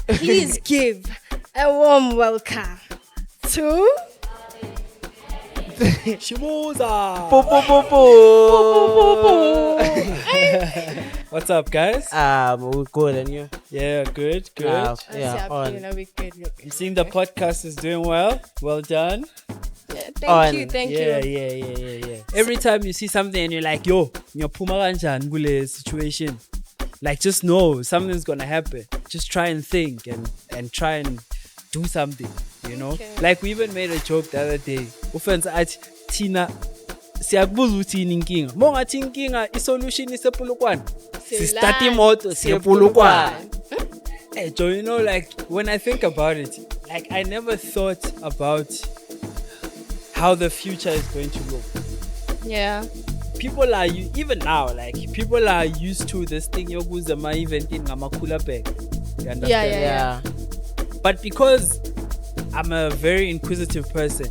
Please give a warm welcome to Shimza. Po, po, po, po. What's up, guys? We're good, and you? Yeah, good. Yeah, we're on. good. I'm seeing the podcast is doing well. Well done. Thank you. Yeah. Every time you see something and you're like, yo, you're pumaranjan gule situation. Like, just know something's gonna happen. Just try and think and try and do something, you know? Okay. Like, we even made a joke the other day. Offense at Tina. Siyakubuza uthi inkinga. Mongathi inkinga isolution isepulukwane. Start imoto siyepulukwane. Hey, Joe, you know, like, when I think about it, like, I never thought about how the future is going to look. Yeah. People are, even now, like, people are used to this thing, yokuza ma event in Ngamakula bag. You understand? Yeah. But because I'm a very inquisitive person,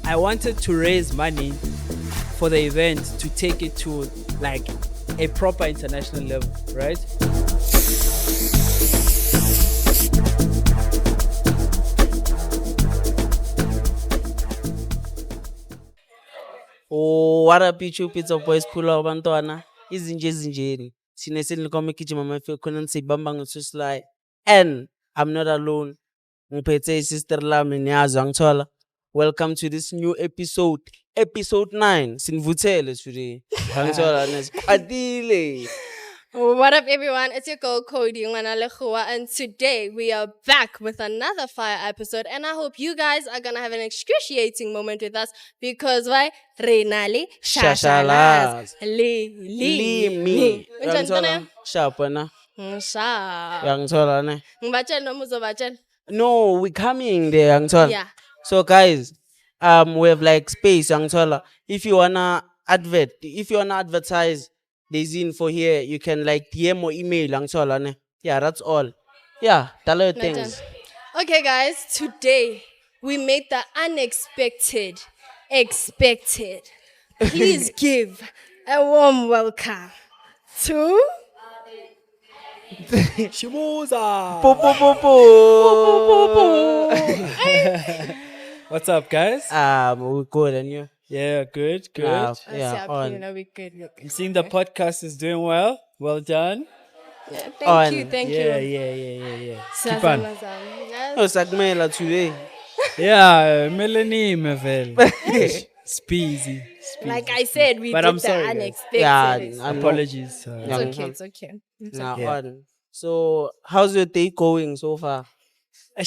I wanted to raise money for the event to take it to, like, a proper international level, right? Oh, what up, YouTube? It's your boys, Pull Up Bantwana. Izinjeni. Sine senikome kijima mafe khona nisibamba ngosusly. And I'm not alone. Ngiphethe sister lami niyazi angithola. Welcome to this new episode. Episode 9. Sinvuthele today. Angithola nesiqadile. What up, everyone? It's your girl Cody Ngwanalechua, and today we are back with another fire episode. And I hope you guys are gonna have an excruciating moment with us because why? Renali Shashalas Me. Angithola sharp na. Sharp. Angithola ne. Ngibachel no muzobachel. No, we coming there, angithola. Yeah. So guys, we have like space, angithola. If you wanna advertise there's info here, you can like DM or email, angithola ne. Yeah, that's all. Yeah, dollar things. Okay, guys, today we made the unexpected expected. Please give a warm welcome to Shimza. Po, po, po, po. What's up, guys? We're good, and you? Yeah, good. Yeah, we're on. good. I'm seeing the podcast is doing well. Well done. Thank you. Yeah. Keep on. Oh, Sagmela today. Yeah, Melanie Mavel. Speezy. Like I said, we But did I'm the sorry, guys. unexpected. Yeah, Apologies. It's okay. Nah, Yeah. on. So, how's your day going so far?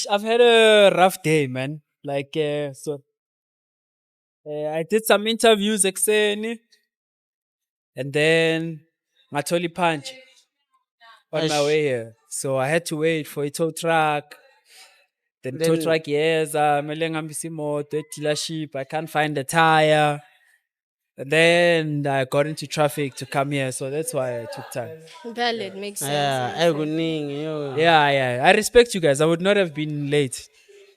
I've had a rough day, man. Like, I did some interviews, and then Matoli Punch on my Eish. way here. So I had to wait for a tow truck. Then tow Then- truck, yes, dealership. I can't find the tire. And then I got into traffic to come here, so that's why I took time. Valid, makes sense. Yeah, everything, yo. Yeah. I respect you guys. I would not have been late.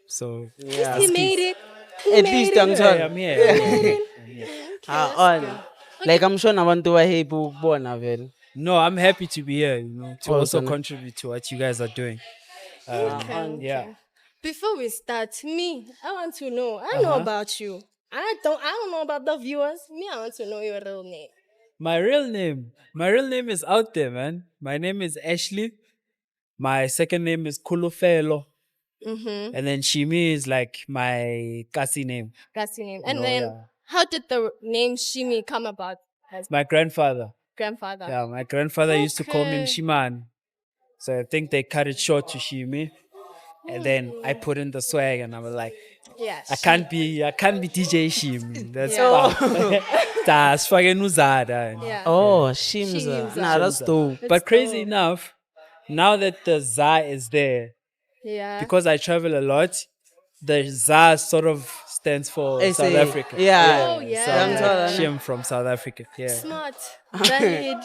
So Yeah. He made it. At least, yeah, angithola. I'm here. On. Like, I'm sure nabantu bahappy ukubona vele. No, I'm happy to be here, to also Awesome. contribute to what you guys are doing. Yeah. Before we start, I want to know. I know about you. I don't know about the viewers. I want to know your real name. My real name is out there, man. My name is Ashley. My second name is Kulufelo. Mm-hmm. And then Shimi is like my kasi name. That's your name. And No, then, yeah. how did the name Shimi come about as My grandfather. grandfather? Yeah, my grandfather used to call me Okay. Mshiman. So I think they cut it short to Shimi. And then I put in the swag and I was like, Yeah. I can't be DJ Shim. That's Yeah. that's fucking Uzada. Yeah. Oh, Shimza. Shimza. Nah, that's dope. It's But crazy dope. enough, now that the ZA is there, Yeah. because I travel a lot, the ZA sort of stands for SA. South Africa. Yeah. Oh, yeah. So I'm Yeah. like Shim from South Africa. Yeah. Smart. Valid.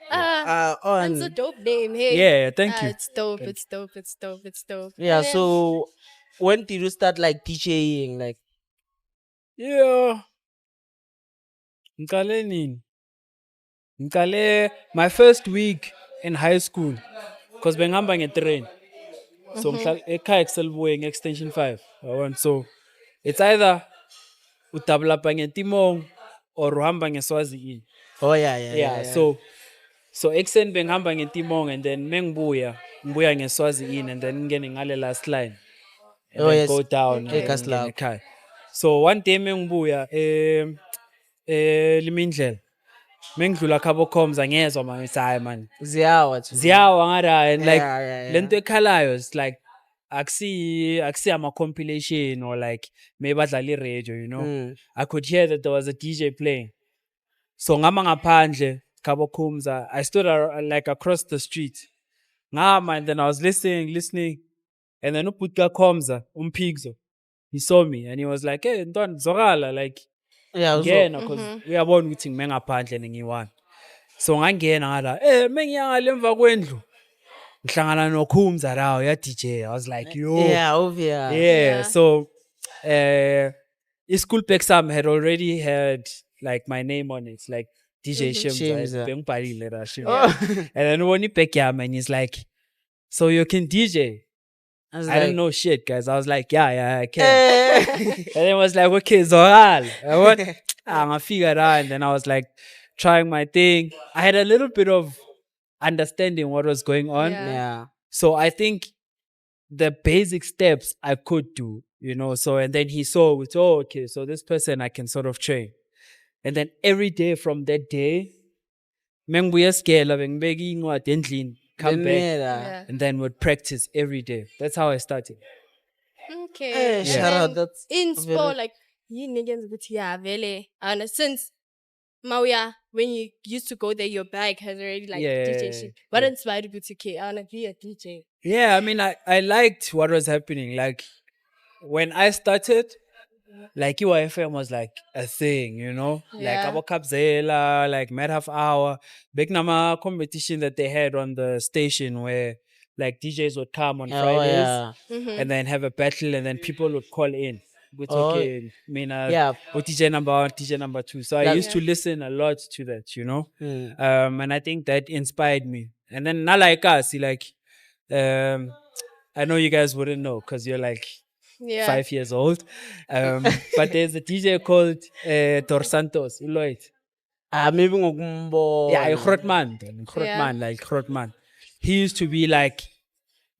It's a On. dope name. Hey. Yeah, thank you. It's dope. It's dope. Yeah, And then- so when did you start like DJing? Like, Yeah. Ngale nini? Ngale my first week in high school, because bengihamba ngetrain. So ekhaya kuselubuye extension 5. So it's either udevelopa ngetimong or uhamba ngeswazi. Oh yeah. Yeah, so ekuseni bengihamba ngetimong and then mengibuya ngeswazi and then ngene ngale last line and Oh then yes. go down and then Ekhasi ngene lakho. ekhaya. So one day mengibuya limindlela mengidlula khabo coms angezwa manje hayi man Ziyawa to. ziyawa ngara and like Yeah. lento ekhalayo it's like akusi ama compilation or like maybe badlala radio, you know. I could hear that there was a DJ playing. So ngama ngaphandle khabo coms I stood like across the street. Ngama and then I was listening and then uputka coms umpigzo. He saw me and he was like, "Hey, ntwana zokala like Yeah, ngena cause uyabona ukuthi ngime ngaphandle nengiyi-1." So ngangena ngala mengiyangale emva kwendlu ngihlangana nokhumza lawo ya DJ. I was like, yo. yeah, obvious. Yeah. So school back some had already had like my name on it, like DJ Shimza. Shimza. Bengibhalile la Shimza. And then when he back yam and he's like, "So you can DJ?" I was I like, didn't know shit, guys. I was like, yeah, I can. eh. And then it was like, okay, Zoral. What? I figured out. And then I was like, trying my thing. I had a little bit of understanding what was going on. Yeah. Yeah. So I think the basic steps I could do, you know. So, and then he saw, okay, so this person I can sort of train. And then every day from that day, mengibuya scale bengibeka incwadi endlini, come back, Yeah. and then would practice every day. That's how I started. Okay. Eh, And shout out, then that's in very- sport, like you niggas ukuthi yeah, vele. And since Mauya, when you used to go there, your bag has already like Yeah, DJ shit. What yeah. inspired you to okay, I wanna be a DJ? Yeah, I mean, I liked what was happening. Like, when I started, like, UIFM was like a thing, you know? Like, Yeah. Abo Kapzela, like, Mad Half Hour, big nama competition that they had on the station where, like, DJs would come on Oh Fridays yeah. and then have a battle and then people would call in. With Oh, okay, I mean, yeah. DJ number 1, DJ number 2. So I Like- used to listen a lot to that, you know? Mm. And I think that inspired me. And then not like us, like I know you guys wouldn't know because you're like Yeah. 5 years old. But there's a DJ called Tor Santos, Lloyd. Maybe ngokumbona. Yeah, Grootman, like Grootman. He used to be like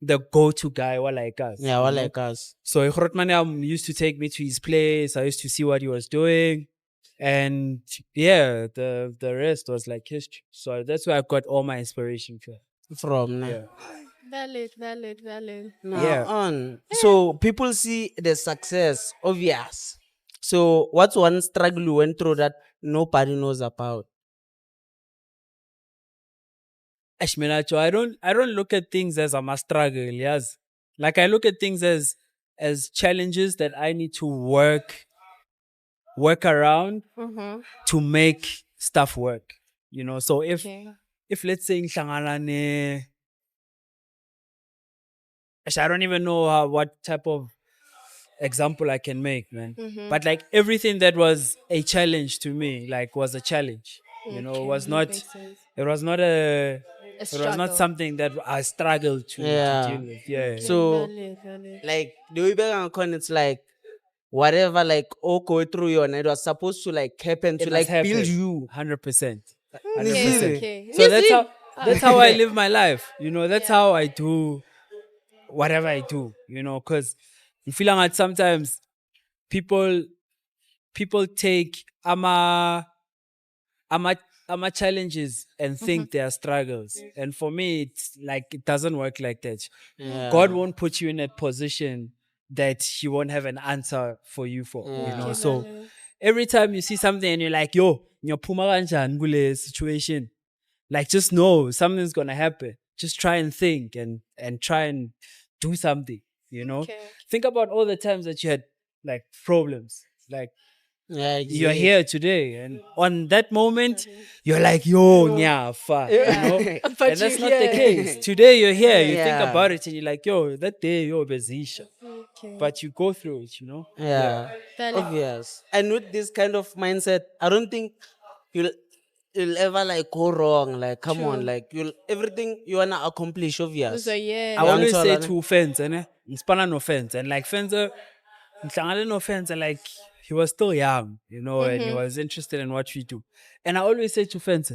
the go-to guy, what like us. Yeah, you well, know? like us. So Grootman used to take me to his place. I used to see what he was doing. And yeah, the rest was like history. So that's where I got all my inspiration from. From Yeah. Valid. Now Yeah. on. So people see the success, obvious. So what's one struggle you went through that nobody knows about? Ashminacho, I don't look at things as I'm a struggle, yes. Like I look at things as challenges that I need to work around to make stuff work. You know, so if let's say ngihlangana ne I don't even know what type of example I can make, man. But like everything that was a challenge to me, like was a challenge. You know, it was not something that I struggled to deal with. Yeah. So Valid. like the way back on con, it's like whatever like all go through you and it was supposed to like happen to It like must happen. build you. 100%. Okay. So that's how I live my life. You know, that's how I do whatever I do, you know, because you feel like sometimes people take ama challenges and think they are struggles. And for me, it's like it doesn't work like that. Yeah. God won't put you in a position that He won't have an answer for you for. You know, so every time you see something and you're like, yo, ngiyapuma kanjani kule situation, like just know something's gonna happen. Just try and think and try and do something, you know. Think about all the times that you had like problems, like Yeah, you're here today, and on that moment you're like, yo, fuck, you know. But And that's you're not the here. case. Today you're here, you think Yeah. about it and you're like, yo, that day you're bezisha. Okay. But you go through it, you know. Yeah. Valid. Obvious. And with this kind of mindset, I don't think you'll ever like go wrong. Like, come on, True. like you'll everything you wanna accomplish, obvious. So yeah. I always say Yangithola, ne? to fence, and Spana no fence, and like fence, no fence, and like he was still young, you know, and he was interested in what we do. And I always say to fence,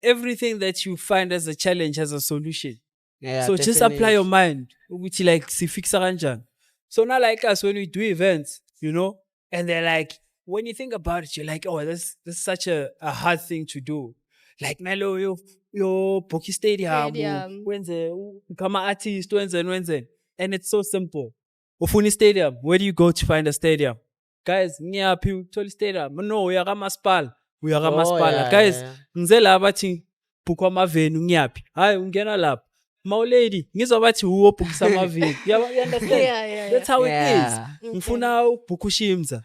everything that you find as a challenge has a solution. Yeah, So just apply definitely. your mind, which like si fixa kanjani. So now like us when we do events, you know, and they're like, when you think about it, you're like, oh, this is such a hard thing to do. Like Nalo, yo Boki Stadium, Stadium. wenze, become an artist, wenze. And it's so simple. Ufuni Stadium, where do you go to find a stadium? Guys, ngiyaphi uthola stadium? No, we are masipala. We are Oh, masipala. yeah, Guys, yeah. ngizela bathi bukwa amaveni ngiyaphi? Hayi ungena lapha. Mawulady, ngizwa bathi ubukisa amaveni. You understand? Yeah. That's how Yeah. it is. Ngifuna ubhuku Shimza.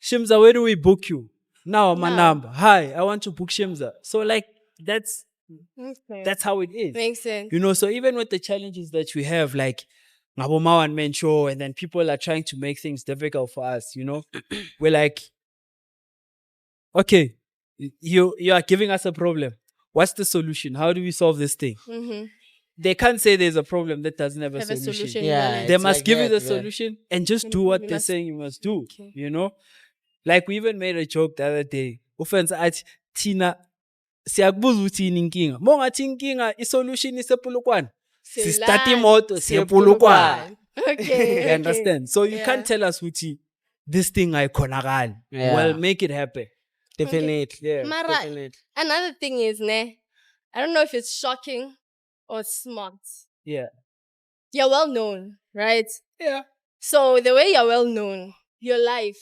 Shimza, where do we book you? Now my Now. number. Hi, I want to book Shimza. So like that's how it is. Makes sense. You know, so even with the challenges that we have, like Ngaboma one man show, and then people are trying to make things difficult for us, you know, we're like, okay, you are giving us a problem. What's the solution? How do we solve this thing? They can't say there's a problem that doesn't have a Have a solution. solution. Yeah, valid. They it's must like give you that, the yeah. solution and just do what You they're must- saying you must do. Okay. You know, like we even made a joke the other day. Offense at Tina. Siyakubuza ukuthi yini inkinga. Mongathi inkinga isolution isepulukwane. Si start imoto siyepulukwane. Okay. You understand? So you Yeah. can't tell us ukuthi this thing ayikhonakali. Yeah. Well, make it happen. Definitely. Yeah. Mara, Definitely. another thing is, I don't know if it's shocking or smart. Yeah. You're well known, right? Yeah. So the way you're well known, your life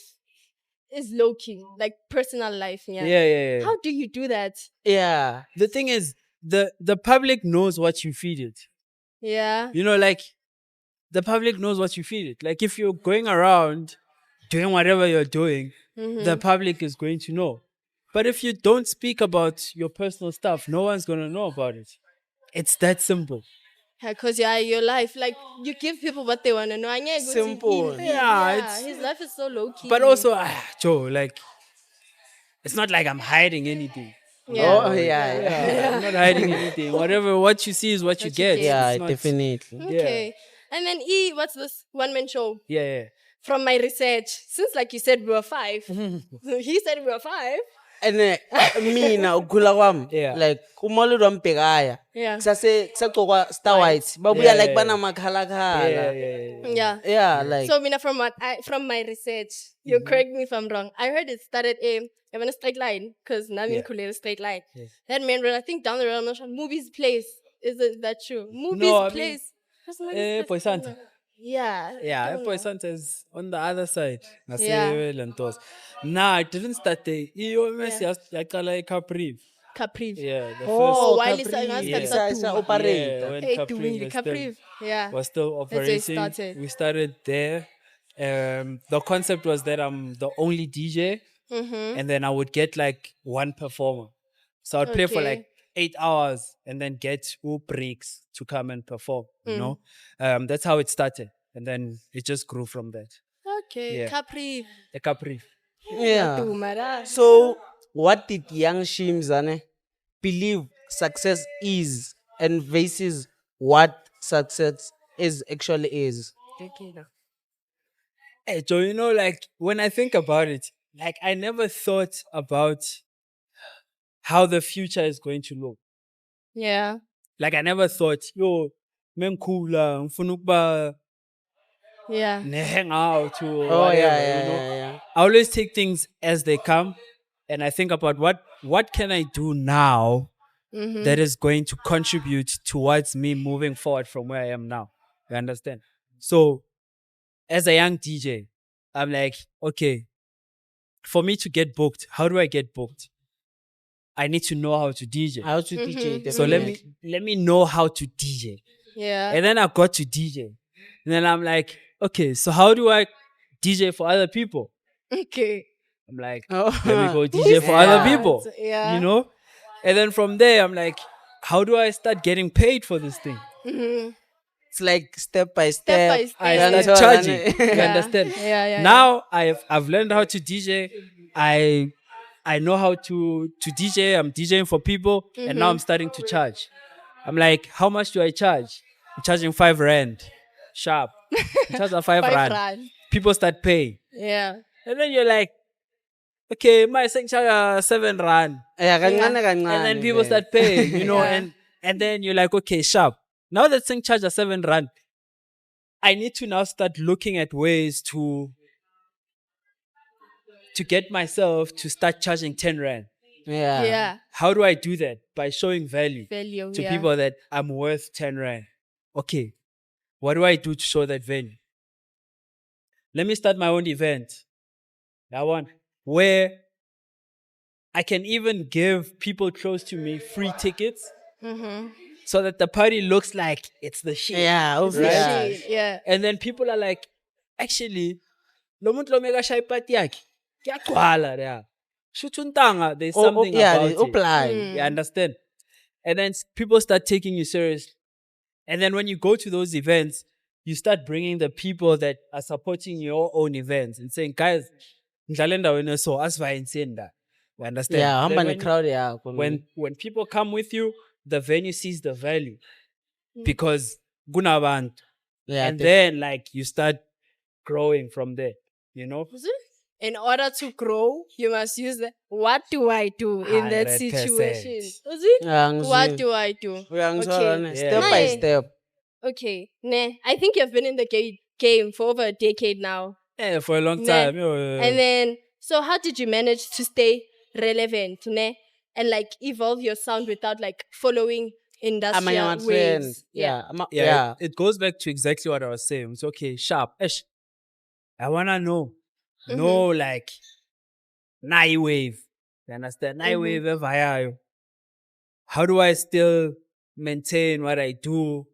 is low key, like personal life. Yeah. Yeah. How do you do that? Yeah. The thing is, the public knows what you feed it. Yeah. You know, like the public knows what you feed it. Like if you're going around doing whatever you're doing, the public is going to know. But if you don't speak about your personal stuff, no one's gonna know about it. It's that simple. Because your life, like you give people what they want to know. Angeke ukuthi Simple. Yeah, it's- his life is so low key. But also, Joe, like it's not like I'm hiding anything. yeah. Oh, yeah. I'm not hiding anything. What you see is what you get. Yeah, It's not- definitely. Okay. And then what's this one man show? Yeah. From my research, since like you said we were 5, so he said we were 5. And mina ukhula kwami, Yeah. like umolelo wambhekaya. Yeah. Kusagcokwa Star White. Babuya like Yeah. banamakhala khala. Yeah. Yeah, like So mina from my research, you correct me if I'm wrong. I heard it started even a straight line because Nami Yeah. a straight line. Yeah. That main road, I think down the road, I'm not sure. Movies place. Is it that true? Movies No, I mean, place. What's the name of Boy this Santa. thing? Yeah. Yeah, I don't Boy know. Santa is on the other side. Yeah. Lentos. Nah, it didn't start there. Yaqala eCapriv. Capriv. Yeah, the Oh, first. while Capri, it's isa Yeah, operator. when Hey, Capriv doing was Capriv. Yeah. was still where it operating. started. We started there. The concept was that I'm the only DJ, and then I would get like one performer. So I'd play for Okay. like 8 hours and then get 2 breaks to come and perform. You know, that's how it started, and then it just grew from that. Okay. Yeah. Capriv. The Capri. Yeah. Mara. So, what did young Shimza believe success is, and versus what success actually is? Okay, now. Hey, Joe, you know, like when I think about it, like I never thought about how the future is going to look. Yeah. Like I never thought, yo, menkhula, ngifuna ukuba Yeah. ne-hangout or Oh, whatever, yeah, you know. yeah. I always take things as they come, and I think about what can I do now that is going to contribute towards me moving forward from where I am now. You understand? So, as a young DJ, I'm like, okay, for me to get booked, how do I get booked? I need to know how to DJ. How to DJ? So let me know how to DJ. Yeah. And then I got to DJ. And then I'm like, okay, so how do I DJ for other people? Okay. I'm like, Oh. let me go DJ for other Yeah. people. Yeah. You know? And then from there, I'm like, how do I start getting paid for this thing? It's like step by Step step. by step. I Yeah. start charging. You Yeah. understand? Yeah. Now I've learned how to DJ. I I know how to DJ. I'm DJing for people, and now I'm starting to charge. I'm like, how much do I charge? I'm charging 5 rand, sharp. I charge 5 5 rand. rand. People start paying, Yeah. and then you're like, okay, my saying charge 7 rand, Yeah, kancane and kancane then people vele. start paying, Yeah. and then you're like, okay, sharp. Now that thing charge 7 rand, I need to now start looking at ways to get myself to start charging 10 rand. Yeah. Yeah. How do I do that? By showing value Value. to yeah. people that I'm worth 10 rand. Okay, what do I do to show that value? Let me start my own event. That one where I can even give people close to me free tickets Mm-hmm. so that the party looks like it's the shit. Yeah, It's the obvious. shit, yeah. And then people are like, actually, lo muntu lo meka shy party yakhe. Kuyagcwala la. Shuthu ntanga, there's something yeah, about they it. apply. You understand? And then people start taking you seriously. And then when you go to those events, you start bringing the people that are supporting your own events and saying, guys, ngidlala endaweni so asivayenseni la. You understand? Yeah, Then hamba when ne you- crowd yakho. when people come with you, the venue sees the value because gunabantu. yeah, And then like you start growing from there, you know? In order to grow, you must use the what do I do in that 100%. situation? Is it? yeah, What do I do? uyangithola ne, Yeah. step by Naye. step. Okay. Nah, I think you've been in the game for over a decade now. Yeah, for a long Nah. time. And then, so how did you manage to stay relevant, ne? And like evolve your sound without like following industrial Amanye trend. waves? Yeah. yeah, it goes back to exactly what I was saying. It's okay, sharp. I wanna know. No, like Nai wave. You understand? Nai wave evayayo. How do I still maintain what I do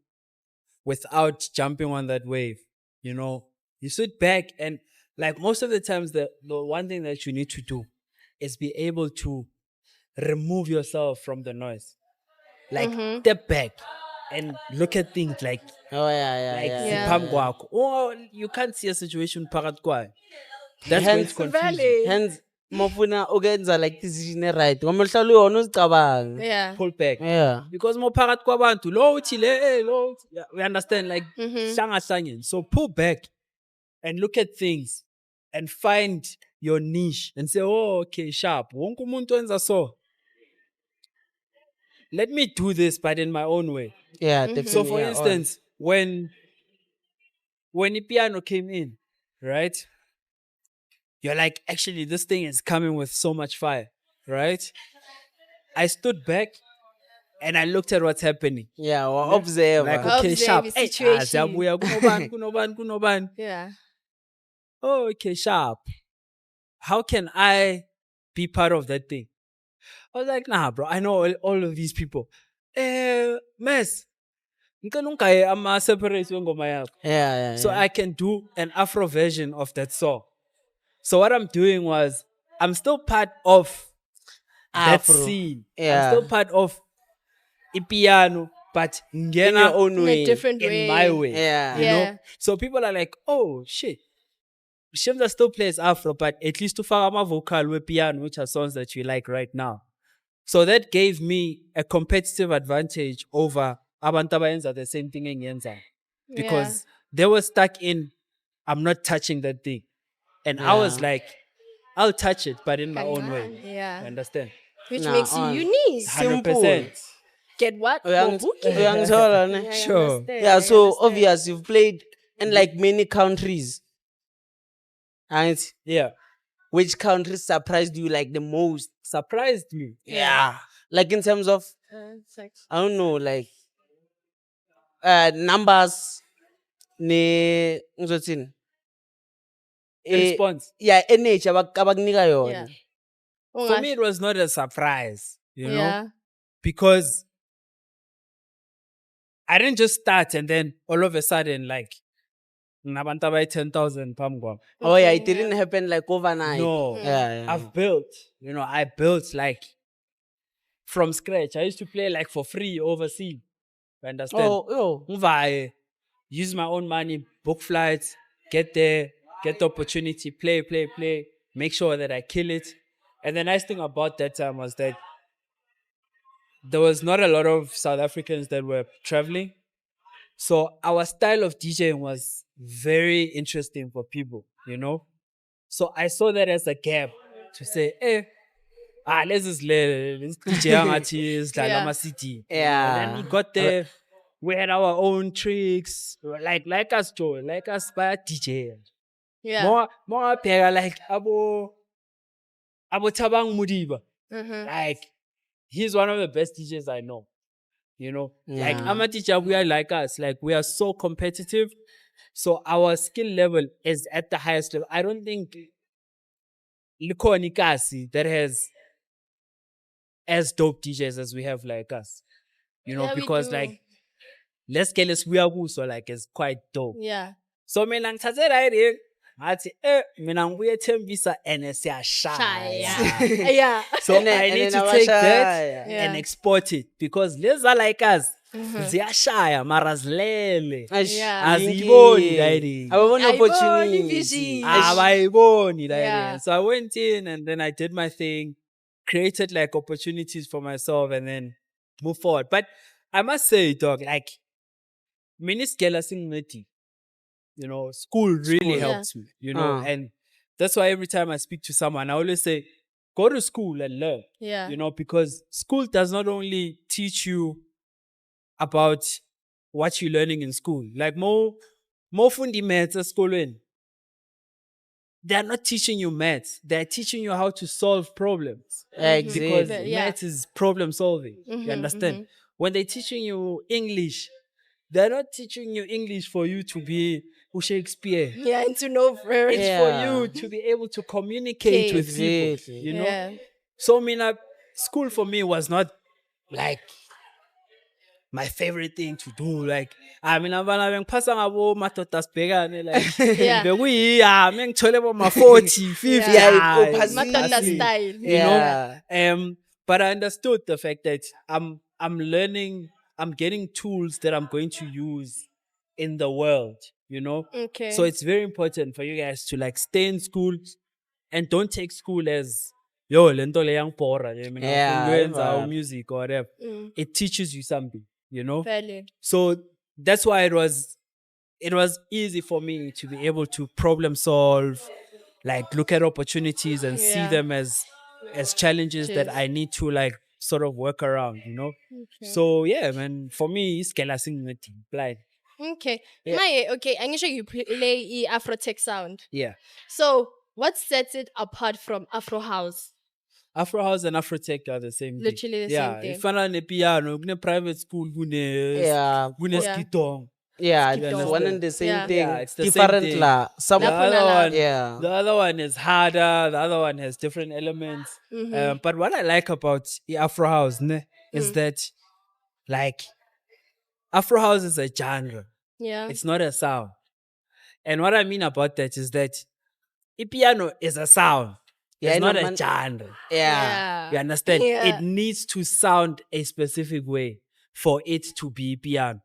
without jumping on that wave? You know, you sit back and like most of the times the one thing that you need to do is be able to remove yourself from the noise. Like step back and look at things like Oh yeah, like Yeah. ziphambi kwakho. Or you can't see a situation phakathi kwayo. That's where it's confusing. Valley. Hence mafuna ukwenza like decision right. Ngoba uhlala uyona uzicabanga. Yeah. Pull back. Yeah. Because more phakathi kwabantu lo uthi le lo uthi- yeah, we understand like hlangahlangene. So pull back and look at things and find your niche and say, oh, okay, sharp. Wonke umuntu wenza so. Let me do this, but in my own way. Yeah, definitely. So, for yeah, instance, when the piano came in, right? You're like, actually, this thing is coming with so much fire, right? I stood back and I looked at what's happening. yeah, well, observe. Like, okay, Observe sharp. the Hey, situation. ziyabuya, kunobani. Yeah. Oh, okay, sharp. How can I be part of that thing? I was like, nah, bro, I know all of these people. Mess. I'm separate ngoma yakho. Yeah. So I can do an Afro version of that song. So what I'm doing was, I'm still part of that Afro. scene. Yeah. I'm still part of piano, but in your ngena own In way. a different way. in my way. Yeah. You Yeah. know? So people are like, oh shit. Shimza still plays Afro, but at least to fagama vocal with piano, which are songs that you like right now. So that gave me a competitive advantage over abantu abayenza the same thing engiyenza. Because they were stuck in, I'm not touching that thing. And I was Yeah. like, I'll touch it, but in my own way. You Yeah. understand? Which Nah, makes you on. unique. 100%. Get what? Uyangithola ne? Yeah, I Sure. understand, Yeah, I so understand. obvious you've played in like many countries. And Yeah. which countries surprised you like the most? Surprised me. Yeah. Like in terms of It's like, I don't know, like numbers ne ngizothini? Response. Yeah, energy abakunika yeah. yona. For me, it was not a surprise, you know, Yeah. because I didn't just start and then all of a sudden, like, nabantu abayi 10,000 phambi kwami. Oh yeah, it Okay, didn't happen like overnight. No. Yeah. I've built, I built like from scratch. I used to play like for free overseas. You understand? Oh, Uvaye, use my own money, book flights, get there, get the opportunity, play, make sure that I kill it. And the nice thing about that time was that there was not a lot of South Africans that were traveling. So our style of DJing was very interesting for people, you know? So I saw that as a gap to say, let's just let's DJ angathi Yeah. sidlala city. Yeah. Then we got there, we had our own tricks, like us Joe, like us by DJ. Yeah. More pega like abo Tabang Mudiba. Mhm. Like he's one of the best DJs I know. You know, like Yeah. I'm a teacher, we are like us, like we are so competitive. So our skill level is at the highest level. I don't think Likoni Kasi that has as dope DJs as we have like us. You know, Yeah, we because do. like let's get us we are so like it's quite dope. Yeah. So mina ngithathe right here. Ngathi mina ngibuye ethembisa and siyashaya. Shaya. Yeah. So And then- I and need then to take that abashaya. Yeah. and export it because lezi are like us. Ziyashaya mara zilele. Eish, Yeah. Aziyiboni Linky. lady. Ababoni Ayiboni opportunity. vision. Abayiboni Yeah. lady. So I went in and then I did my thing, created like opportunities for myself and then move forward. But I must say, dog, like miniskela singmeti. You know, school really School. helped me, you know, Ah. and that's why every time I speak to someone, I always say, go to school and learn, Yeah. you know, because school does not only teach you about what you're learning in school, like more fundi maths at school in. They're not teaching you maths, they're teaching you how to solve problems. Because Exactly. Yeah. maths is problem solving. You understand? When they're teaching you English, they're not teaching you English for you to be Shakespeare. Yeah, and to know very. It's Yeah. for you to be able to communicate with people. Exactly. You know? Yeah. So mina, school for me was not like my favorite thing to do. Like, I mean, abana bengipasa ngabo madoda sibhekane like Yeah. bekuyi mengithole bo ma 40, 50. Yeah. Iphasiwe. Madoda I see. style. You know? Yeah. But I understood the fact that I'm learning, I'm getting tools that I'm going to use in the world, you know? Okay. So it's very important for you guys to like stay in school and don't take school as lento le yangibhora nje mina Yeah, ngifuna ukwenza man. music or whatever. It teaches you something, you know? Valid. So that's why it was easy for me to be able to problem solve, like look at opportunities and see Yeah. them as challenges that Cheers. I need to like sort of work around, you know? Okay. So yeah, man, for me, it's singing blind. Okay. Yeah. Maye, okay, I'm sure you play Afro tech sound. Yeah. So, what sets it apart from Afro house? Afro house and Afro tech are the same thing. Literally the same thing. Ifana ne piano, kune private school, kune Yeah. kune Yeah. skitong. Yeah, Skip it's dog. one and the same Yeah. thing. Yeah, it's the same Different thing. la. Some The Lapho other nala. one, Yeah. the other one is harder. The other one has different elements. But what I like about the Afro house is that, like, Afro house is a genre. Yeah. It's not a sound. And what I mean about that is that piano is a sound. Yeah, It's I know, not a man. genre. Yeah. You understand? Yeah. It needs to sound a specific way for it to be piano.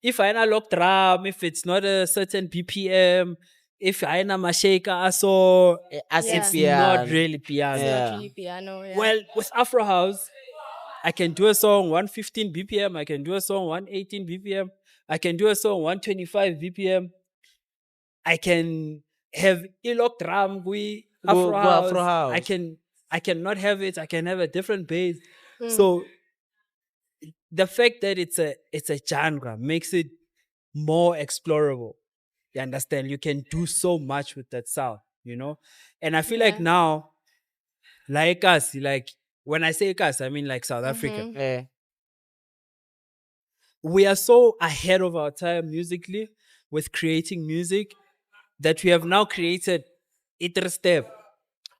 If I analog drum, if it's not a certain BPM, if I am a shaker, so As Yeah. it's piano. not really piano. Yeah. Actually piano. Yeah. Well, with Afro House, I can do a song 115 BPM, I can do a song 118 BPM, I can do a song 125 BPM. I can have ilok drum with Afro Go House. Afro house. I can not have it. I can have a different bass. So the fact that it's a genre makes it more explorable. You understand? You can do so much with that sound, you know? And I feel like Yeah. now, like us, like when I say us, I mean like South Africa. Yeah. We are so ahead of our time musically with creating music that we have now created Iter Step.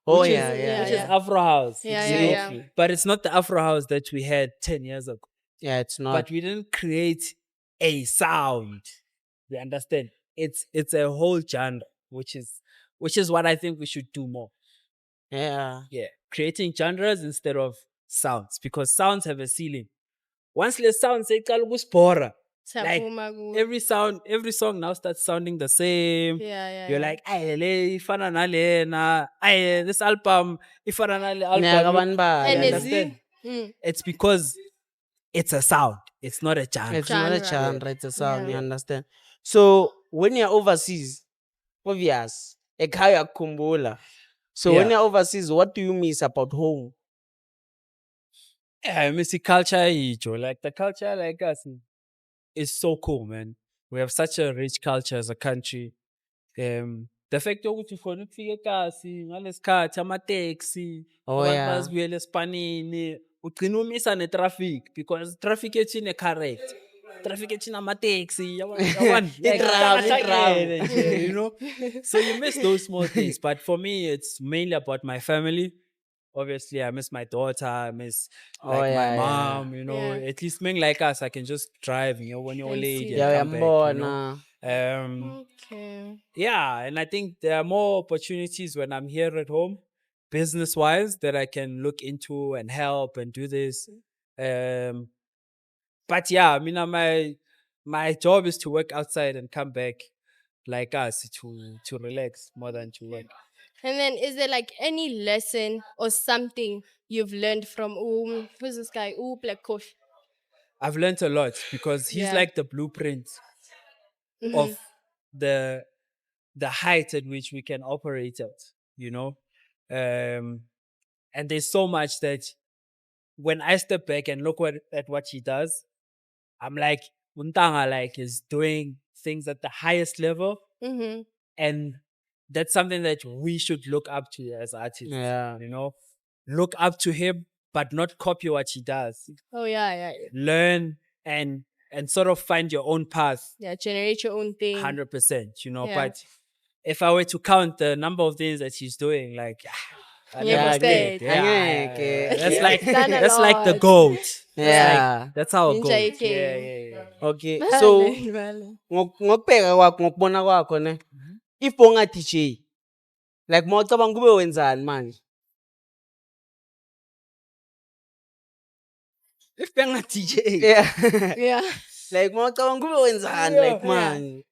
Oh which yeah, is, yeah, which yeah. is Afro House. Yeah, you yeah, know? yeah. But it's not the Afro House that we had 10 years ago. Yeah, it's not. But we didn't create a sound. You understand? It's a whole genre, which is what I think we should do more. Yeah. Yeah. Creating genres instead of sounds. Because sounds have a ceiling. Once the sound say Like Saphuma kuwo. every song now starts sounding the same. Yeah. You're like, "Aye, le ifana na lena. Aye, this album ifana na le album." Nyakabanibani. And You is understand? Mm. It's because it's a sound. It's not a genre. It's not a Genre. genre, it's a sound, Yeah. you understand? So when you're overseas, obvious, ekhaya kumbula. So when Yeah. you're overseas, what do you miss about home? Yeah, I miss the culture, Joe. Like the culture, like us, is so cool, man. We have such a rich culture as a country. The fact yokuthi khona ukufika ekasi ngalesikhathi amateksi Oh, abantu yeah. bazibuyela esipanini ugcina umisa netraffic because traffic yethu ine-correct traffic yethu inamateksi yabona like kuhlangene nje, you know, so you miss those small things, but for me it's mainly about my family. Obviously I miss my daughter, I miss Oh, like my yeah, yeah. mom, you know. Yeah. At least men like us, I can just drive, you know, when you're And late see and Yeah, come back, you know. yambona. Okay. Yeah, and I think there are more opportunities when I'm here at home, business wise, that I can look into and help and do this. But yeah, I mean, my job is to work outside and come back like us to relax more than to work. And then is there like any lesson or something you've learned from who's this guy? Black Coffee. I've learned a lot because he's Yeah. like the blueprint of the height at which we can operate at, you know. And there's so much that when I step back and look at what he does, I'm like, Untanga like is doing things at the highest level, Mm-hmm. and that's something that we should look up to as artists. Yeah. You know, look up to him, but not copy what he does. Oh yeah. Learn and sort of find your own path. Yeah, generate your own thing. 100%. You know, Yeah. but if I were to count the number of things that he's doing, like. I Yeah, never but did. stay. Yeah. That's Yeah. like Done a that's like the lot. goat. Yeah. That's our Ninja goat. AK. Yeah. Okay. So Vale. ngokubheka kwakho ngokubona kwakho ne. If bonga DJ, like mawucabanga kube wenzani manje? If Benga DJ. Yeah. Yeah. Like mawucabanga kube wenzani Yeah. like manje?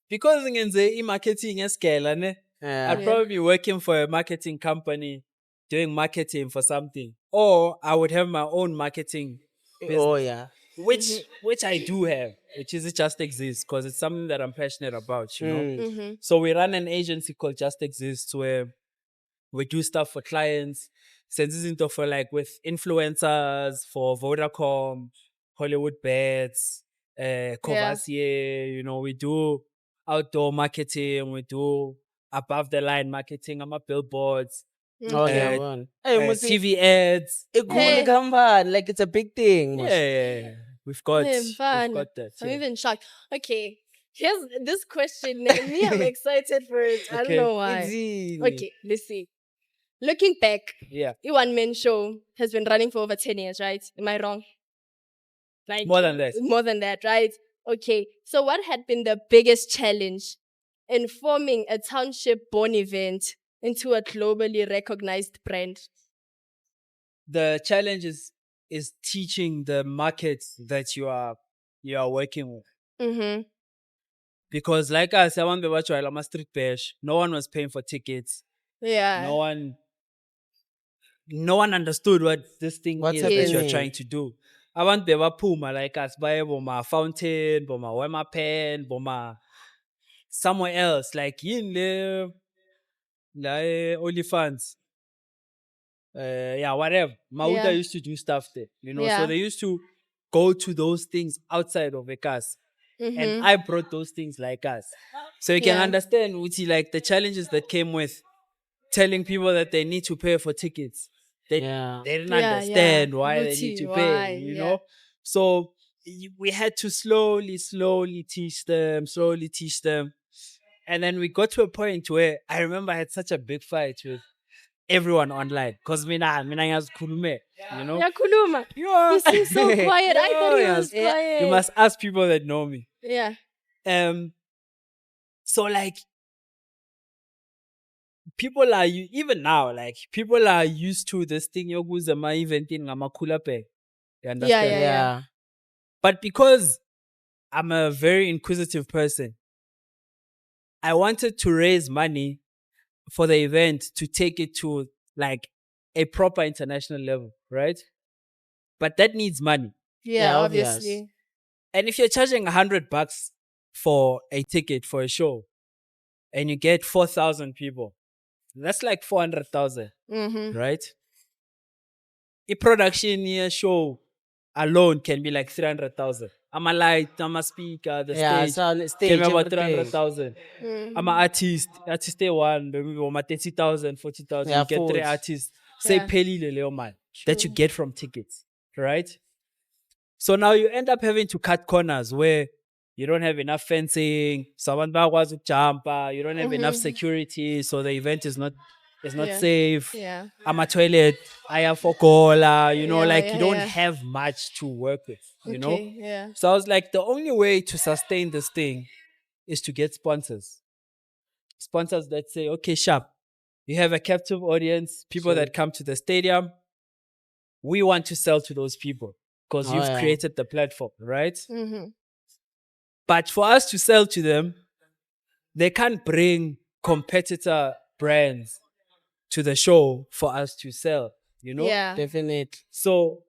Because ngenze i-marketing escala ne. Yeah. I'd probably be working for a marketing company doing marketing for something, or I would have my own marketing business, Oh yeah. which I do have, which is it Just Exists, because it's something that I'm passionate about, you know. Mm-hmm. So we run an agency called Just Exists where we do stuff for clients. Since this into for like with influencers for Vodacom, Hollywood Bets, Courvoisier, you know, we do outdoor marketing, we do above the line marketing, I'm billboards, Oh yeah, man. Hey, musi TV ads. ikule company, like it's a big thing. Yeah. We've got that. I'm Yeah. even shocked. Okay, here's this question. Me, I'm excited for it. I don't Okay. know why. Okay, let's see. Looking back, Yeah. the one man show has been running for over 10 years, right? Am I wrong? Like More than that. More than that, right? Okay. So what had been the biggest challenge in forming a township born event into a globally recognized brand? The challenge is teaching the markets that you are working with. Mm-hmm. Because like us, I want to watch I'm a street bash. No one was paying for tickets. Yeah. No one understood what this thing What's is that you're happening? trying to do. I want to puma like us buy boma fountain, boma wema pen, boma somewhere else like in the OnlyFans. Yeah, whatever. Mauda Yeah. used to do stuff there, you know. Yeah. So they used to go to those things outside of Vegas. Mm-hmm. And I brought those things like us. So you can Yeah. understand, Uti, like the challenges that came with telling people that they need to pay for tickets. They didn't understand why they need to pay, you know? So we had to slowly teach them. And then we got to a point where I remember I had such a big fight with everyone online. Because mina ngiyazkhulume, you know? Kuluma. You seem so quiet. I thought he was quiet. You must ask people that know me. Yeah. So like people are even now, like people are used to this thing yokuze ma event in ngamakhula pack. You understand? Yeah. But because I'm a very inquisitive person, I wanted to raise money for the event to take it to like a proper international level, right? But that needs money. Yeah, obvious. obviously. And if you're charging $100 for a ticket for a show and you get 4,000 people, that's like 400,000, Mm-hmm. right? A production year show alone can be like 300,000. I'm a light, I'm a speaker, the Yeah, stage sound, can stage, be about everything. 300,000. Mm-hmm. I'm an artist one, maybe 30,000, 40,000. Yeah, You get 3 force. artists. Say Yeah. pelile leo man that you get from tickets, right? So now you end up having to cut corners where you don't have enough fencing, someone was jump, you don't have enough security, so the event is not Yeah. safe. Yeah. I'm a toilet, I have for cola, you know, Yeah, like yeah, you don't yeah. have much to work with, you know? Okay, yeah. So I was like, the only way to sustain this thing is to get sponsors. Sponsors that say, okay, sharp, you have a captive audience, people that come to the stadium. We want to sell to those people because you've created the platform, right? Mm-hmm. But for us to sell to them, they can't bring competitor brands to the show for us to sell, you know? Yeah. Definitely. So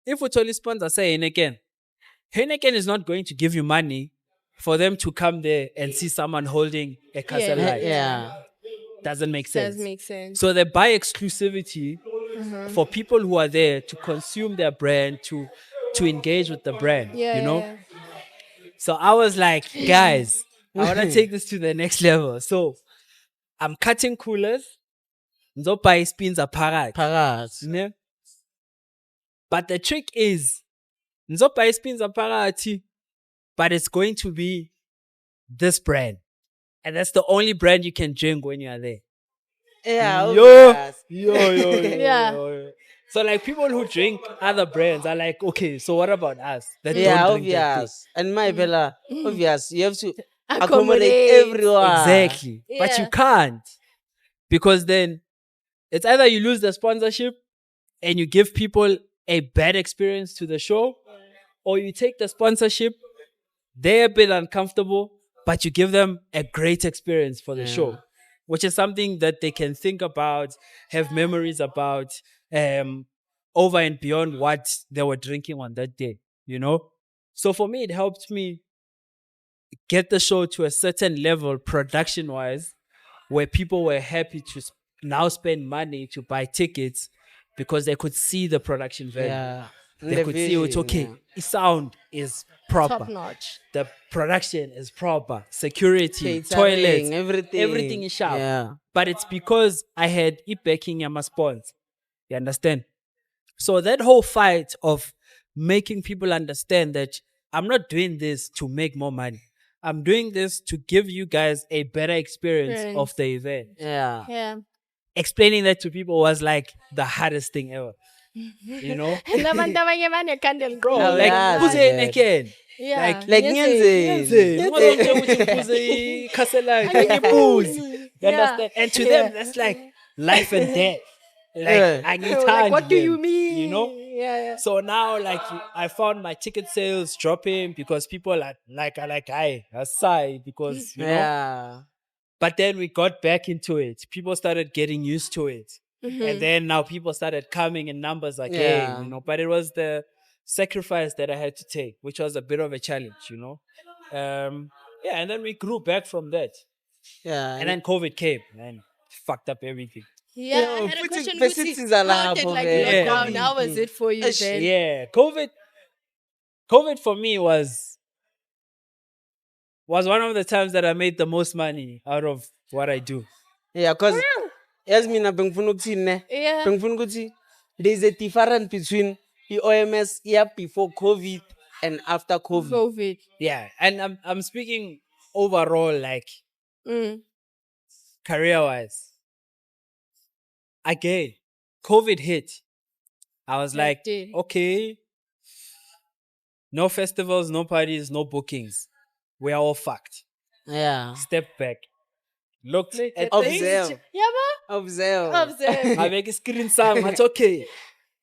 if we totally sponsor, say Heineken is not going to give you money for them to come there and see someone holding a Castle Light. Yeah. Doesn't make sense. Does make sense. So they buy exclusivity for people who are there to consume their brand, to engage with the brand, Yeah, you know? yeah. So I was like, guys, I want to take this to the next level. So I'm cutting coolers. Nzopa spins apart. Paras. But the trick is, Nzopa spins apart, but it's going to be this brand. And that's the only brand you can drink when you are there. Yeah, Yo. obvious. Yeah. So like people who drink other brands are like, okay, so what about us that Yeah, don't drink that thing? obvious. And my fella, obvious. You have to accommodate Accommodate. everyone. Exactly. But Yeah. you can't. Because then it's either you lose the sponsorship and you give people a bad experience to the show, or you take the sponsorship, they're a bit uncomfortable, but you give them a great experience for the show, which is something that they can think about, have memories about, over and beyond what they were drinking on that day, you know? So for me, it helped me get the show to a certain level production wise where people were happy to now spend money to buy tickets because they could see the production value. Yeah. They could see it's okay. Yeah. The sound is proper. Top notch. The production is proper. Security, Catering, toilets, everything. everything is sharp. Yeah. But it's because I had backing Yama spawns. You understand? So that whole fight of making people understand that I'm not doing this to make more money. I'm doing this to give you guys a better experience of the event. Yeah. Yeah. Explaining that to people was like the hardest thing ever. You know? Nabantu abanye banekhandle Bro, Oh, like, yeah, who's man. again? Yeah. Like Nyenze. Nyenze. You understand? And to them, that's like life and death. Like, Like, what do you mean? You know? Yeah. So now, like, I found my ticket sales dropping because people are like, I sigh because, you know. Yeah. But then we got back into it. People started getting used to it. And then now people started coming in numbers again, you know. But it was the sacrifice that I had to take, which was a bit of a challenge, you know. And then we grew back from that. Yeah. And then COVID came and fucked up everything. Yeah, Yo, I had a putting question, facilities Lucy. are How up did over like there. lockdown? How was it for you then? Yeah, COVID for me was one of the times that I made the most money out of what I do. Yeah, because as mina bengifuna ukuthini ne? Yeah. Bengifuna ukuthi there's a difference between the OMS before COVID and after COVID. COVID. Yeah, and I'm speaking overall, like Mm. career-wise. Again, COVID hit. I was It like, did. okay, no festivals, no parties, no bookings. We are all fucked. Yeah. Step back. Looked at things. Observe. Yeah, Observe. Observe. I make a screen song. It's okay.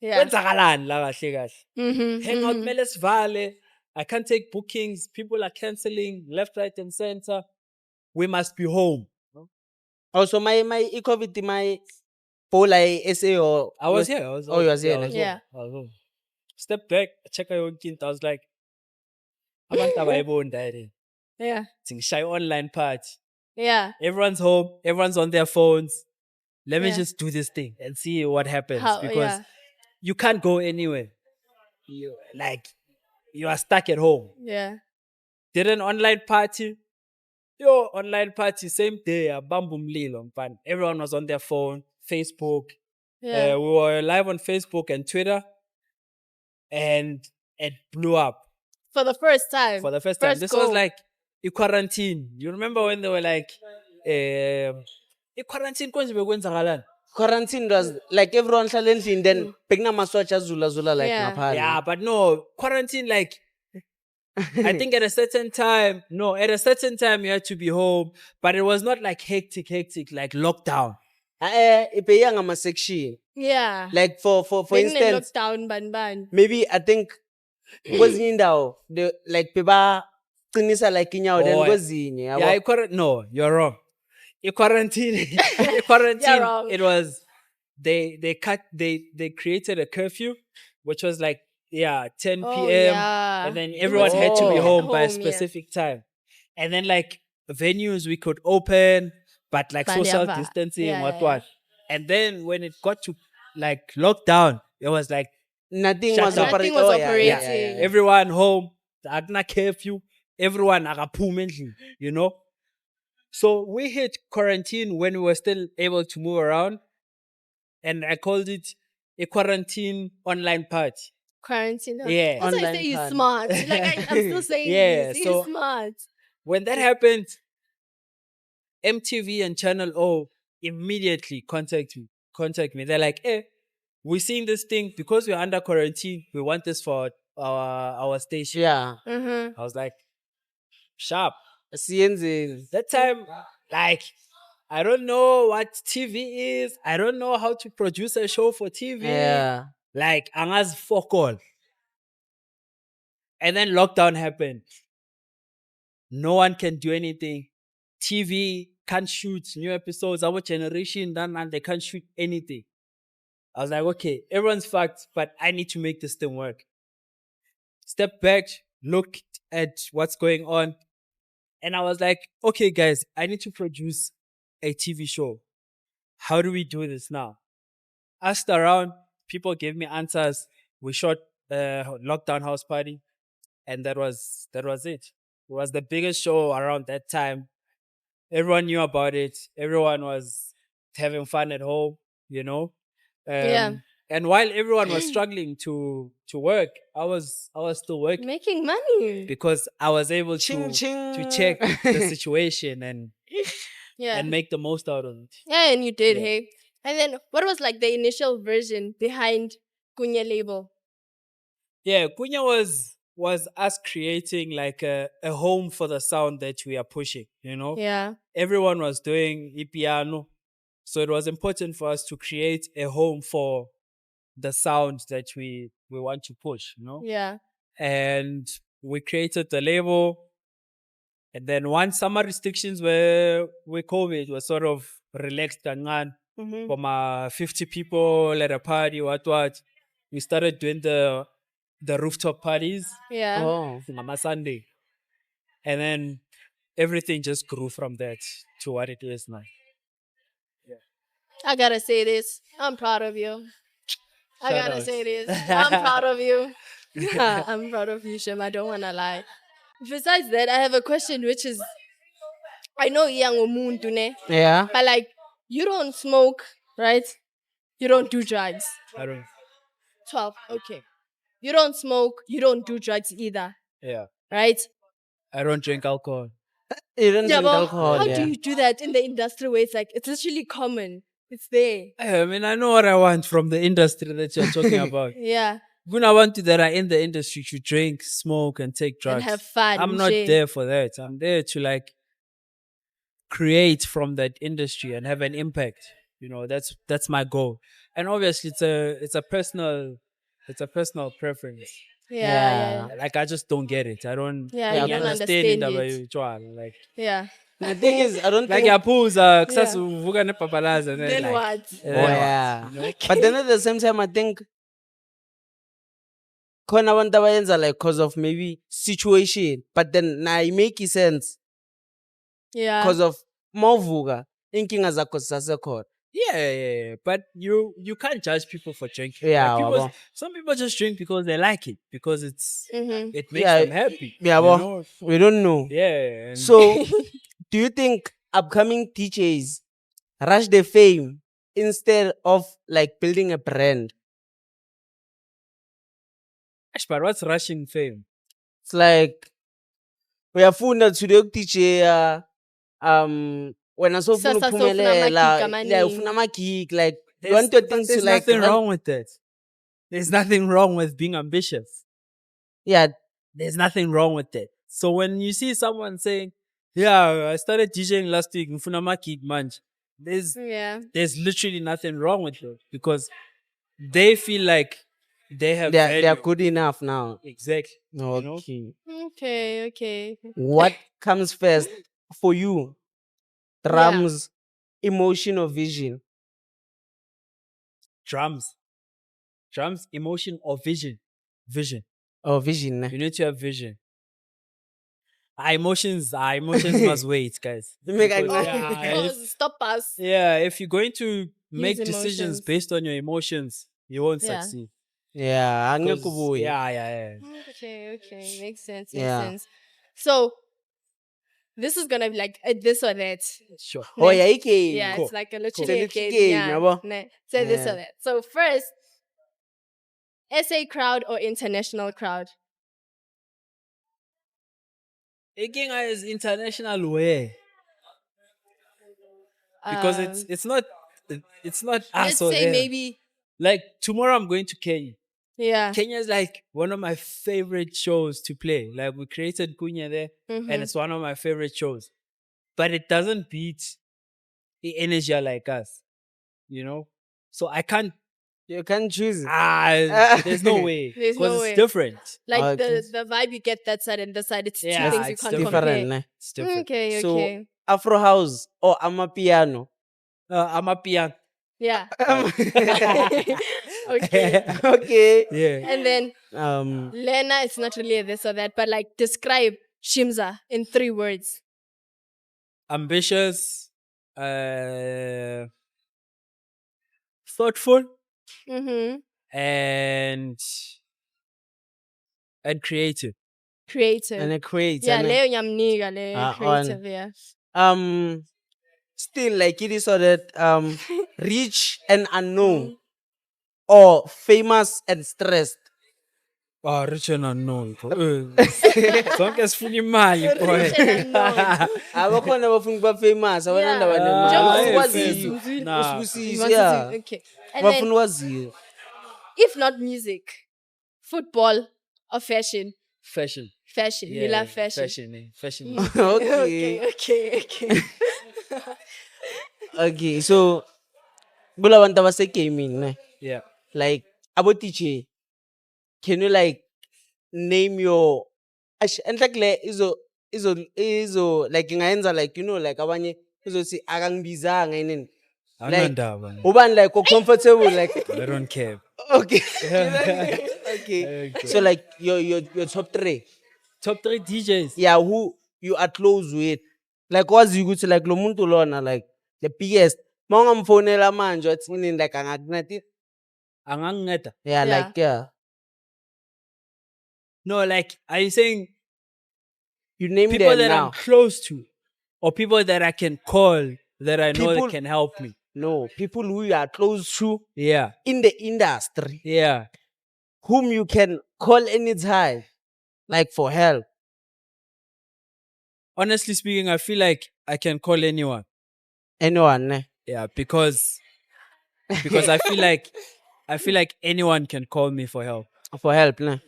Yeah. Kwenzakalani la kahle kahle? Mm-hmm. Hang out, mele sivale. I can't take bookings. People are canceling left, right, and center. We must be home. Also, my COVID, my pola essay or I was here. I was Oh, you was yeah, here. I was Yeah. home. I was home. Step back, check out your kid. I was like, abantu abayibonda Yeah. it's shy online party. Yeah. Everyone's home. Everyone's on their phones. Let me Yeah. just do this thing and see what happens How? because Yeah. you can't go anywhere. You are stuck at home. Yeah. Did an online party. Yo, online party, same day, bamboo mlilo, mfana. Everyone was on their phone, Facebook. Yeah. We were live on Facebook and Twitter, and it blew up For the first time. for the first time. This was go. like a quarantine. You remember when they were like, quarantine konje bekwenzakalani? Quarantine was like everyone silently, and then pegna maswacha zula like Yeah. ngaphandle. Yeah, but no, quarantine like I think at a certain time you had to be home, but it was not like hectic, like lockdown. Ipeya ngama section. Yeah. Like for instance, lockdown ban. maybe I think kwezinye indawo the like peba qinisa like inyawo then Oh, kwezinye Yeah, yabo. no, you're wrong. A quarantine, a quarantine. You're wrong. It was they created a curfew, which was like 10 p.m. Oh, yeah. and then It everyone was had to be at home by a home, yeah. specific time, and then like venues we could open, but like But social never. distancing, Yeah, what. And then when it got to like lockdown, it was like Nothing Shut was down. operating. Nothing was Yeah, operating. everyone home, the agna curfew, everyone agaphuma you know. So we hit quarantine when we were still able to move around, and I called it a quarantine online party. Quarantine. Yeah. That's why I Online say he's party. smart. Like I'm still saying Yeah, this. He's so- smart. When that happened, MTV and Channel O immediately contact me. They're like, "Hey, we're seeing this thing because we're under quarantine. We want this for our station." Yeah. Mm-hmm. I was like, "Sharp." Sienzeni. That time, like, I don't know what TV is. I don't know how to produce a show for TV. Yeah. Like, angazi fuck all. And then lockdown happened. No one can do anything. TV can't shoot new episodes. Our generation, and they can't shoot anything. I was like, okay, everyone's fucked, but I need to make this thing work. Step back, look at what's going on. And I was like, okay, guys, I need to produce a TV show. How do we do this now? Asked around, people gave me answers. We shot a lockdown house party, and that was it. It was the biggest show around that time. Everyone knew about it. Everyone was having fun at home, you know. Yeah. And while everyone was struggling to work, I was still working Making money. because I was able Ching, to ching. check the situation and Yeah. make the most out of it. Yeah, and you did, Yeah. hey. And then what was like the initial version behind Kunye label? Yeah, Kunye was us creating like a home for the sound that we are pushing, you know? Yeah. Everyone was doing piano. So it was important for us to create a home for the sound that we want to push, you know? Yeah. And we created the label. And then once summer restrictions were with COVID was sort of relaxed and Mm-hmm. from 50 people at a party, what, we started doing the rooftop parties Yeah. Oh. on a Sunday. And then everything just grew from that to what it is now. I gotta say this. I'm proud of you. I Shout gotta out. say this. I'm proud of you. I'm proud of you, Shem. I don't wanna lie. Besides that, I have a question which is I know young umuntu ne, Yeah. but like you don't smoke, right? You don't do drugs. I don't. 12. Okay. You don't smoke, you don't do drugs either, Yeah. right? I don't drink alcohol. You don't Yeah, drink but alcohol. how Yeah. do you do that in the industry where it's like it's literally common? It's there. I mean, I know what I want from the industry that you're talking about. Yeah. When I want to that are in the industry to drink, smoke, and take drugs. And have fun. I'm not shit. there for that. I'm there to like create from that industry and have an impact. You know, that's my goal. And obviously it's a personal preference. Yeah. Like I just don't get it. I don't. Yeah, you I don't understand indaba it. yotshwala, like. Yeah. The thing is, I don't Like think. yaphuza Yeah. kusasa uvuka nepapalaza and Then like, what? Oh then what? yeah. You know? But then at the same time, I think khona abantu abayenza like cause of maybe situation, but then na make sense Yeah. cause of mawuvuka inkinga zakho zisasekhona. Yeah. But you can't judge people for drinking. Yeah, Like wabo. some people just drink because they like it, because it makes Yeah, them happy. Yeah, you well, know? we don't know. Yeah. And So, do you think upcoming DJs rush the fame instead of like building a brand? but what's rushing fame? It's like uyafunda today DJ wena sofuna Sasa sofuna ukuphumelela, ama-gig like amaningi. ufuna ama-gig, like you want your things to There's like nothing run. wrong with that. There's nothing wrong with being ambitious. Yeah, There's nothing wrong with that. So when you see someone saying, "Yeah, I started DJing last week, ngifuna ama-gig manje," Yeah. there's literally nothing wrong with it, because they feel like they have they value. are good enough now. Exactly. You know? Okay. Okay. What comes first for you? Drums, emotion, or vision? Drums, emotion or vision. Or vision. You need to have vision. Our emotions must wait, guys. Make I Because, know. Because stop us. if you're going to make Use decisions emotions. based on your emotions, you won't Yeah. succeed. Yeah, 'Cause- angeke ubuye. yeah. Okay. Makes sense. Yeah. So, this is gonna be like a this or that. Sure. Oh yeah, okay. Yeah, Cool. it's like a It's a literally a little game. game, Yeah. yabo. Ne. Say this Yeah. or that. So first, SA crowd or international crowd? Again, is international way, because it's not us Let's or say them. maybe Like tomorrow I'm going to Kenya. yeah. Kenya is like one of my favorite shows to play. Like we created Kunye there, and it's one of my favorite shows. But it doesn't beat the energy like us, you know. So I can't. You can choose. There's no way. There's no way. It's different. Like Okay. the vibe you get that side and this side, it's two Yeah, things you it's can't different. compare. Different. It's different. Okay. So Afro house or amapiano? I'm a piano. Yeah. Okay. Okay. Yeah. And then Um, Lena, it's not really a this or that, but like describe Shimza in 3 words. Ambitious, thoughtful, Mm-hmm. and creative. Creative. and a create. Yeah, and a- Leo Nyamniga, Leo Ah, creative, yeah. Still like it is so that rich and unknown or famous and stressed. Oh, rich and unknown. Zonke sifuna imali, boy. Rich and unknown. Abakhona abafuna ukuba famous, abanye Yeah. abanemali. Njengoba Abafuna usizi, ukwaziwa. Mzwili. Nah. You Usibusiso, wanted yeah. to- okay. And then, Abafuna ukwaziwa. if not music, football or fashion? Fashion. Fashion. You love fashion. Fashion. Okay. Okay. Okay, so kula bantu abase gaming, ne? Yeah. Like abo DJ, can you like name your and like izo like ingayenza like like abanye izothi akangibizanga yini. Like Anandaba. ubani like comfortable like I don't care. okay. Okay. So like your top 3. Top 3 DJs. Yeah, who you are close with. Like wazi ukuthi like lo muntu lona like the biggest. Mawungamfonela manje wathini like angakunathi. Angangeta. Yeah, Yeah. like yeah. No, like, are you saying You name people them that now. I'm close to, or people that I can call that I know People- that can help me? No, people who you are close to Yeah. in the industry, Yeah. whom you can call anytime, like for help. Honestly speaking, I feel like I can call anyone. Anyone, ne? Yeah, because I feel like anyone can call me for help. For help, ne?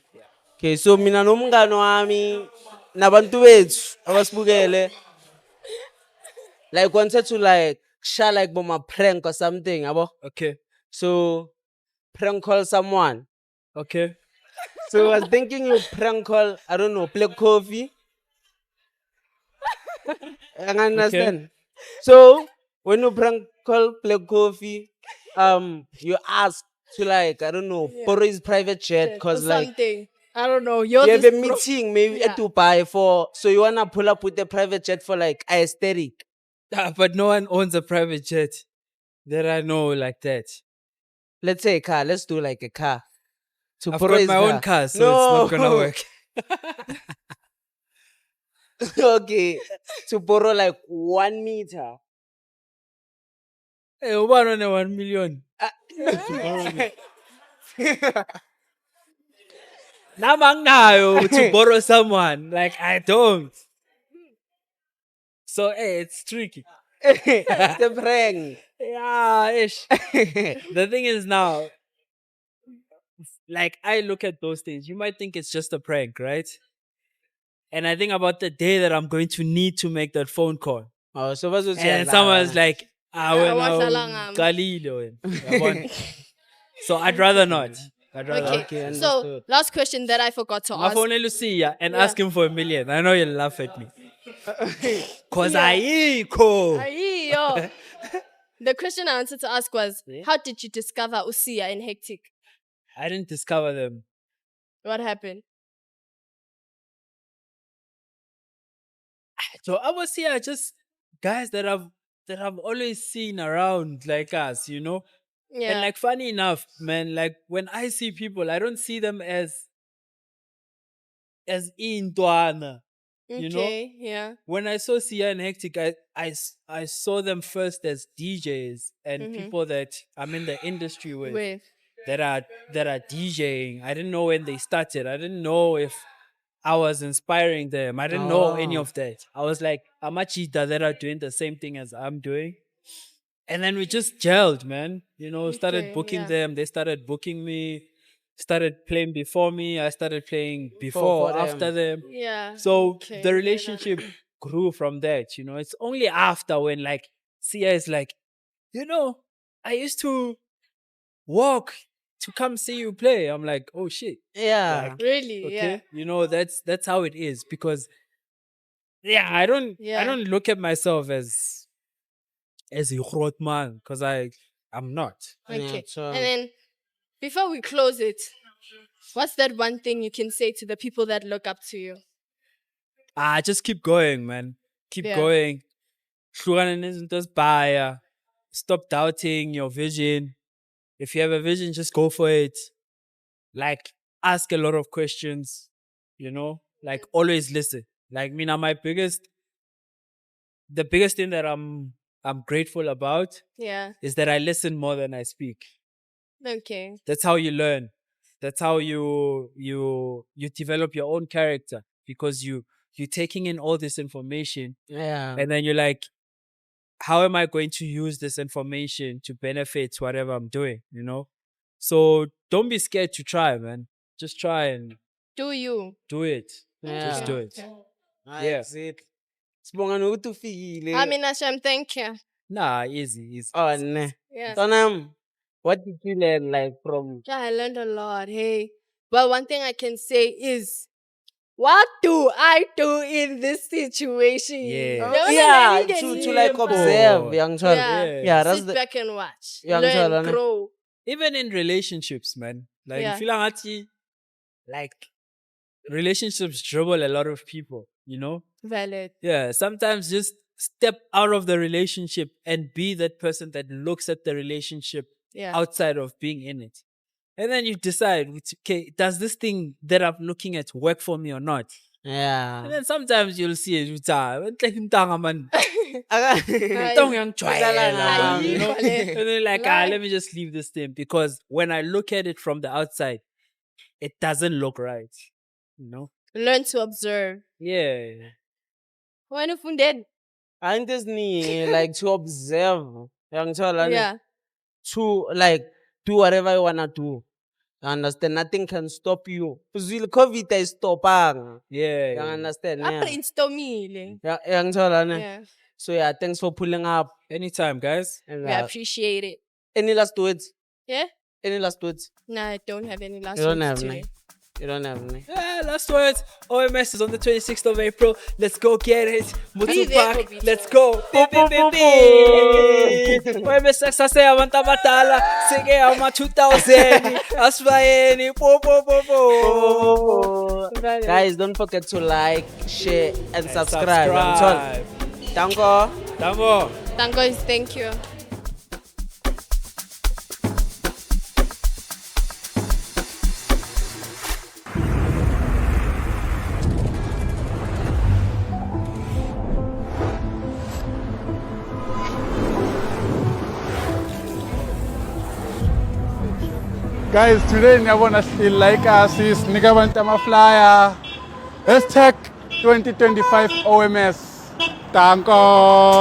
Okay, so mina nomngani wami nabantu bethu abasibukele like wanted to like share like boma prank or something, abo. Okay. So prank call someone. Okay. So I was thinking you prank call, I don't know, Black Coffee. I understand. So when you prank call Black Coffee, you ask to like, I don't know, borrow his private jet Or because like something. I don't know. you Yours have is a meeting maybe Yeah. at Dubai for, so you wanna pull up with the private jet for like aesthetic. But no one owns a private jet that I know like that. Let's say a car. Let's do like a car. To I've borrow got his my own car, so it's No. not gonna work. Okay, to borrow like 1 meter. Hey, 1 million. Namang nayo to borrow someone. Like I don't. So hey, it's tricky. The prank. Yeah, ish. The thing is now, like I look at those things, you might think it's just a prank, right? And I think about the day that I'm going to need to make that phone call. Oh, so what's And someone's like, wahlala ngami. Galilo. Yabona? So I'd rather not. I'd rather Okay. not. Okay, So understood. last question that I forgot to My ask. phone Lucia and Yeah. ask him for $1 million. I know you'll laugh at me. Cause Yeah. ayikho. Aye, yo. The question I wanted to ask was, Yeah. how did you discover Usia and Hectic? I didn't discover them. What happened? So I was here just guys that I've always seen around like us, you know? Yeah. And like funny enough, man, like when I see people, I don't see them as intwana. You know? Okay, yeah. When I saw Sia and Hectic, I saw them first as DJs and people that I'm in the industry with that are DJing. I didn't know when they started. I didn't know if I was inspiring them. I didn't know any of that. I was like, Amachita that are doing the same thing as I'm doing. And then we just gelled, man. You know, started Okay, booking yeah. them. They started booking me. Started playing before me. I started playing For before, them. after them. Yeah. So okay, the yeah, relationship grew from that, you know. It's only after when like Sia is like, you know, I used to walk to come see you play. I'm like, oh shit. Yeah. Like, Really? okay. You know, that's how it is. Because yeah, I don't look at myself as a growth man, because I'm not. Yeah. Okay. Yeah, so- And then before we close it, what's that one thing you can say to the people that look up to you? Just keep going, man. Keep Yeah. going. Hlukana nezinto ezibhaya. Stop doubting your vision. If you have a vision, just go for it. Like, ask a lot of questions, you know? Like, always listen. Like, me now, the biggest thing that I'm grateful about Yeah. is that I listen more than I speak. Okay. That's how you learn. That's how you develop your own character, because you're taking in all this information Yeah. and then you're like, how am I going to use this information to benefit whatever I'm doing, you know? So don't be scared to try, man. Just try and Do you? do it. Yeah. Just do it. Yeah. Exactly. Sibonga nokuthi ufikile. I mean, Asham, thank you. Nah, easy. Oh, ne. Yeah. Tonam, what did you learn like from? Yeah, I learned a lot. Hey. But one thing I can say is, what do I do in this situation? Yeah. Yabona Yeah, le to like simple. observe, young child. Yeah. Yeah, that's Sit the back and watch. Young Learn, child, ne? grow. Even in relationships, man. Like, Yeah. I feel like relationships dribble a lot of people, you know? Valid. Yeah, sometimes just step out of the relationship and be that person that looks at the relationship Yeah. outside of being in it. And then you decide, okay, does this thing that I'm looking at work for me or not? And Yeah. then sometimes you'll see it, man. Aye. Tong yang tshwaela, Aye. you know? Aye. And then like, Lie. let me just leave this thing, because when I look at it from the outside, it doesn't look right, you know? Learn to observe. Yeah. When you funded. I think this need like to observe, young child. Yeah. To like do whatever you wanna do. Understand? Nothing can stop you. Because COVID is stopping. Yeah. You understand? Apa Yeah. instomile. Yeah, young child. Yeah. So yeah, thanks for pulling up. Anytime, guys. And We appreciate it. any last words? Yeah? Any last words? No, I don't have any last You don't words have, today. nah? You don't have me. Yeah, last words. OMS is on the 26th of April. Let's go get it. Be Mutu there, Park. Kobito. Let's go. Beep, beep, beep, beep. OMS sase abantu abadala. Sike ama 2000. Asifayeni. Po po po po. Guys, don't forget to like, share, and subscribe. Danko. Danko. Tango is thank you. Guys, today niyabona like us is Nikabanta Flyer. #2025 OMS. Danko.